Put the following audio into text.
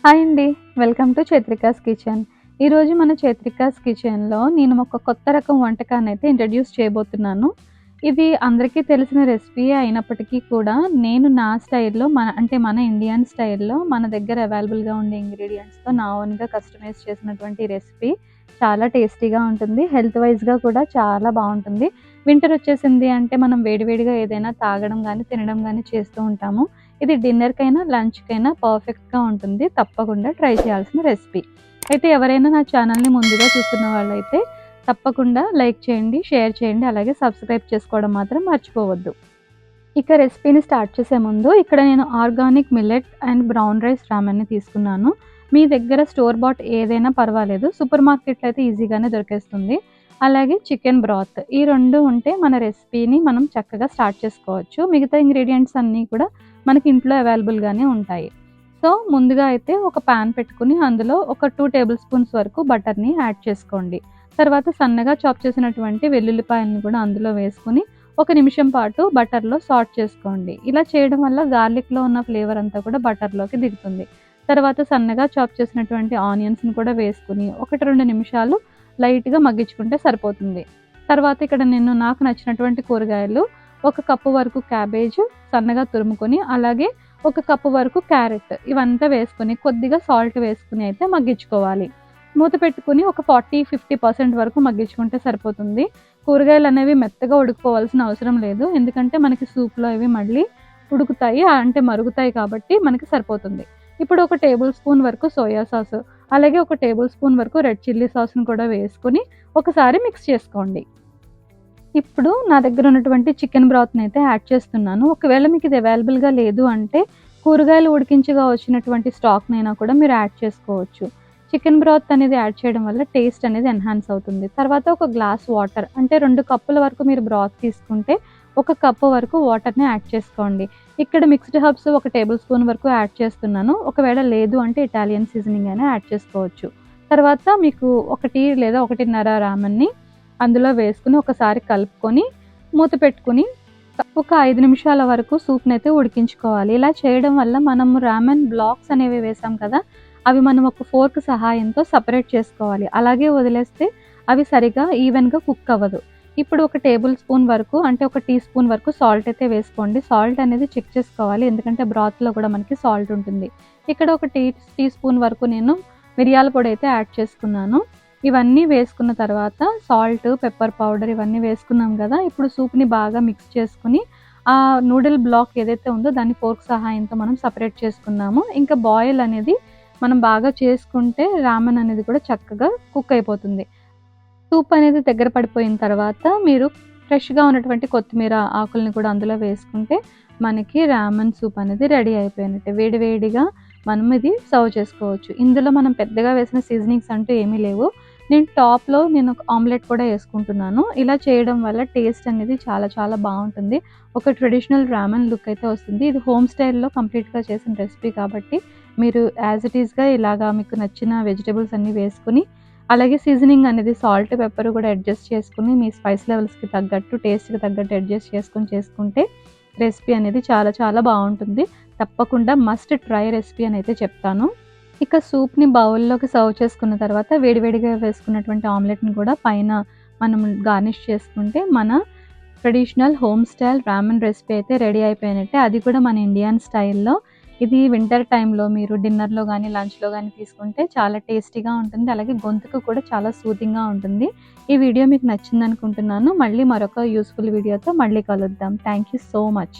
Hi అండి. Welcome to Chaitrika's kitchen. ఈరోజు మన చైత్రికాస్ కిచెన్‌లో నేను ఒక కొత్త రకం వంటకాన్నయితే ఇంట్రడ్యూస్ చేయబోతున్నాను. ఇది అందరికీ తెలిసిన రెసిపీయే అయినప్పటికీ కూడా నేను నా స్టైల్‌లో మన ఇండియన్ స్టైల్‌లో మన దగ్గర అవైలబుల్‌గా ఉండే ఇంగ్రీడియెంట్స్‌తో నా ఓన్‌గా కస్టమైజ్ చేసినటువంటి రెసిపీ. చాలా టేస్టీగా ఉంటుంది. హెల్త్ వైస్‌గా కూడా చాలా బావుంటుంది. వింటర్ వచ్చేసింది అంటే మనం వేడివేడిగా ఏదైనా తాగడం గానీ, తినడం గానీ చేస్తూ ఉంటాము. ఇది డిన్నర్‌కైనా, లంచ్‌కైనా పర్ఫెక్ట్‌గా ఉంటుంది. తప్పకుండా ట్రై చేయాల్సిన రెసిపీ. అయితే ఎవరైనా నా ఛానల్‌ని ముందుగా చూస్తున్న వాళ్ళైతే తప్పకుండా లైక్ చేయండి, షేర్ చేయండి, అలాగే సబ్స్క్రైబ్ చేసుకోవడం మాత్రం మర్చిపోవద్దు. ఇక రెసిపీని స్టార్ట్ చేసే ముందు ఇక్కడ నేను organic millet and brown rice రామెన్‌ని తీసుకున్నాను. మీ దగ్గర స్టోర్ బాట్ ఏదైనా పర్వాలేదు. సూపర్ మార్కెట్‌లో అయితే ఈజీగానే దొరికేస్తుంది. అలాగే చికెన్ బ్రాత్. ఈ 2 ఉంటే మన రెసిపీని మనం చక్కగా స్టార్ట్ చేసుకోవచ్చు. మిగతా ఇంగ్రీడియెంట్స్ అన్నీ కూడా మనకి ఇంట్లో అవైలబుల్‌గానే ఉంటాయి. సో, ముందుగా అయితే ఒక పాన్ పెట్టుకొని అందులో ఒక 2 టేబుల్ స్పూన్స్ వరకు బటర్‌ని యాడ్ చేసుకోండి. తర్వాత సన్నగా చాప్ చేసినటువంటి వెల్లుల్లిపాయలను కూడా అందులో వేసుకొని ఒక నిమిషం పాటు బటర్‌లో సాట్ చేసుకోండి. ఇలా చేయడం వల్ల గార్లిక్‌లో ఉన్న ఫ్లేవర్ అంతా కూడా బటర్‌లోకి దిగుతుంది. తర్వాత సన్నగా చాప్ చేసినటువంటి ఆనియన్స్‌ని కూడా వేసుకొని 1, 2 నిమిషాలు లైట్‌గా మగ్గించుకుంటే సరిపోతుంది. తర్వాత ఇక్కడ నాకు నచ్చినటువంటి కూరగాయలు ఒక కప్పు వరకు క్యాబేజ్ సన్నగా తురుముకొని, అలాగే ఒక కప్పు వరకు క్యారెట్ ఇవంతా వేసుకొని కొద్దిగా సాల్ట్ వేసుకొని అయితే మగ్గించుకోవాలి. మూత పెట్టుకొని ఒక 40-50% వరకు మగ్గించుకుంటే సరిపోతుంది. కూరగాయలు అనేవి మెత్తగా ఉడికిపోవాల్సిన అవసరం లేదు. ఎందుకంటే మనకి సూప్‌లో ఇవి మళ్ళీ ఉడుకుతాయి. అంటే మరుగుతాయి కాబట్టి మనకి సరిపోతుంది. ఇప్పుడు ఒక టేబుల్ స్పూన్ వరకు సోయా సాస్, అలాగే ఒక టేబుల్ స్పూన్ వరకు రెడ్ చిల్లీ సాస్‌ని కూడా వేసుకొని ఒకసారి మిక్స్ చేసుకోండి. ఇప్పుడు నా దగ్గర ఉన్నటువంటి చికెన్ బ్రాత్‌ని అయితే యాడ్ చేస్తున్నాను. ఒకవేళ మీకు ఇది అవైలబుల్‌గా లేదు అంటే కూరగాయలు ఉడికించగా వచ్చినటువంటి స్టాక్‌నైనా కూడా మీరు యాడ్ చేసుకోవచ్చు. చికెన్ బ్రాత్ అనేది యాడ్ చేయడం వల్ల టేస్ట్ అనేది ఎన్హాన్స్ అవుతుంది. తర్వాత ఒక గ్లాస్ వాటర్ అంటే 2 కప్పుల వరకు మీరు బ్రాత్ తీసుకుంటే ఒక కప్పు వరకు వాటర్‌ని యాడ్ చేసుకోండి. ఇక్కడ మిక్స్డ్ హర్బ్స్ ఒక టేబుల్ స్పూన్ వరకు యాడ్ చేస్తున్నాను. ఒకవేళ లేదు అంటే ఇటాలియన్ సీజనింగ్ అయినా యాడ్ చేసుకోవచ్చు. తర్వాత మీకు 1 లేదా 1:30 రామెన్‌ని అందులో వేసుకొని ఒకసారి కలుపుకొని మూత పెట్టుకొని ఒక 5 నిమిషాల వరకు సూప్‌నైతే ఉడికించుకోవాలి. ఇలా చేయడం వల్ల మనము రామెన్ బ్లాక్స్ అనేవి వేసాం కదా! అవి మనం ఒక ఫోర్క్ సహాయంతో సెపరేట్ చేసుకోవాలి. అలాగే వదిలేస్తే అవి సరిగ్గా ఈవెన్‌గా కుక్ అవ్వదు. ఇప్పుడు ఒక టేబుల్ స్పూన్ వరకు అంటే ఒక టీ స్పూన్ వరకు సాల్ట్ అయితే వేసుకోండి. సాల్ట్ అనేది చెక్ చేసుకోవాలి. ఎందుకంటే బ్రాత్‌లో కూడా మనకి సాల్ట్ ఉంటుంది. ఇక్కడ ఒక టీ స్పూన్ వరకు నేను మిరియాల పొడి అయితే యాడ్ చేసుకున్నాను. ఇవన్నీ వేసుకున్న తర్వాత సాల్ట్, పెప్పర్ పౌడర్ ఇవన్నీ వేసుకున్నాం కదా! ఇప్పుడు సూప్‌ని బాగా మిక్స్ చేసుకొని ఆ నూడిల్ బ్లాక్ ఏదైతే ఉందో దాన్ని ఫోర్క్ సహాయంతో మనం సెపరేట్ చేసుకున్నాము. ఇంకా బాయిల్ అనేది మనం బాగా చేసుకుంటే రామెన్ అనేది కూడా చక్కగా కుక్ అయిపోతుంది. సూప్ అనేది దగ్గర పడిపోయిన తర్వాత మీరు ఫ్రెష్‌గా ఉన్నటువంటి కొత్తిమీర ఆకుల్ని కూడా అందులో వేసుకుంటే మనకి రామెన్ సూప్ అనేది రెడీ అయిపోయినట్టే. వేడి వేడిగా మనం ఇది సర్వ్ చేసుకోవచ్చు. ఇందులో మనం పెద్దగా వేసిన సీజనింగ్స్ అంటూ ఏమీ లేవు. టాప్‌లో ఒక ఆమ్లెట్ కూడా యేసుకుంటున్నాను. ఇలా చేయడం వల్ల టేస్ట్ అనేది చాలా చాలా బావుంటుంది. ఒక ట్రెడిషనల్ రామెన్ లుక్ అయితే వస్తుంది. ఇది హోమ్ స్టైల్‌లో కంప్లీట్‌గా చేసిన రెసిపీ కాబట్టి మీరు యాజ్ ఇట్ ఈస్‌గా ఇలాగా మీకు నచ్చిన వెజిటబుల్స్ అన్నీ వేసుకొని, అలాగే సీజనింగ్ అనేది సాల్ట్, పెప్పర్ కూడా అడ్జస్ట్ చేసుకొని మీ స్పైస్ లెవెల్స్‌కి తగ్గట్టు, టేస్ట్‌కి తగ్గట్టు అడ్జస్ట్ చేసుకుంటే రెసిపీ అనేది చాలా చాలా బావుంటుంది. తప్పకుండా మస్ట్ ట్రై రెసిపీ అని అయితే చెప్తాను. ఇక సూప్‌ని బౌల్‌లోకి సర్వ్ చేసుకున్న తర్వాత వేడివేడిగా వేసుకున్నటువంటి ఆమ్లెట్‌ని కూడా పైన మనం గార్నిష్ చేసుకుంటే మన ట్రెడిషనల్ హోమ్ స్టైల్ రామెన్ రెసిపీ అయితే రెడీ అయిపోయినట్టే. అది కూడా మన ఇండియన్ స్టైల్‌లో. ఇది వింటర్ టైమ్‌లో మీరు డిన్నర్‌లో గానీ, లంచ్‌లో గానీ తీసుకుంటే చాలా టేస్టీగా ఉంటుంది. అలాగే గొంతుకు కూడా చాలా సూదింగ్‌గా ఉంటుంది. ఈ వీడియో మీకు నచ్చిందనుకుంటున్నాను. మళ్ళీ మరొక యూజ్‌ఫుల్ వీడియోతో మళ్ళీ కలుద్దాం. Thank you so much.